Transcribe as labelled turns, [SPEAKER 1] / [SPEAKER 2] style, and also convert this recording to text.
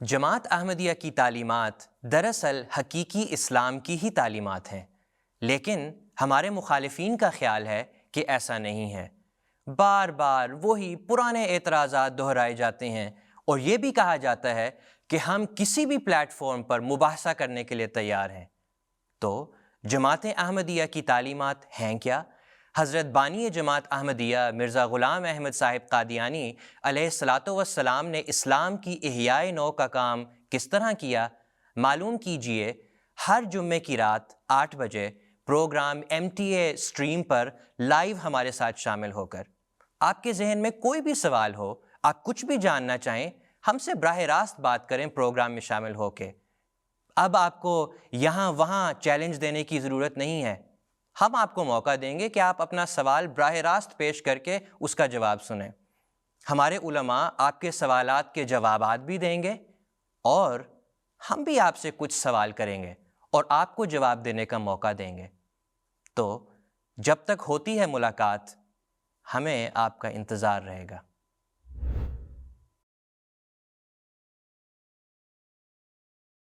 [SPEAKER 1] جماعت احمدیہ کی تعلیمات دراصل حقیقی اسلام کی ہی تعلیمات ہیں، لیکن ہمارے مخالفین کا خیال ہے کہ ایسا نہیں ہے۔ بار بار وہی پرانے اعتراضات دہرائے جاتے ہیں اور یہ بھی کہا جاتا ہے کہ ہم کسی بھی پلیٹ فارم پر مباحثہ کرنے کے لیے تیار ہیں۔ تو جماعت احمدیہ کی تعلیمات ہیں کیا؟ حضرت بانی جماعت احمدیہ مرزا غلام احمد صاحب قادیانی علیہ الصلاۃ والسلام نے اسلام کی احیاء نو کا کام کس طرح کیا؟ معلوم کیجئے ہر جمعے کی رات 8 بجے پروگرام MTA اسٹریم پر لائیو ہمارے ساتھ شامل ہو کر۔ آپ کے ذہن میں کوئی بھی سوال ہو، آپ کچھ بھی جاننا چاہیں، ہم سے براہ راست بات کریں پروگرام میں شامل ہو کے۔ اب آپ کو یہاں وہاں چیلنج دینے کی ضرورت نہیں ہے، ہم آپ کو موقع دیں گے کہ آپ اپنا سوال براہ راست پیش کر کے اس کا جواب سنیں۔ ہمارے علماء آپ کے سوالات کے جوابات بھی دیں گے اور ہم بھی آپ سے کچھ سوال کریں گے اور آپ کو جواب دینے کا موقع دیں گے۔ تو جب تک ہوتی ہے ملاقات، ہمیں آپ کا انتظار رہے گا۔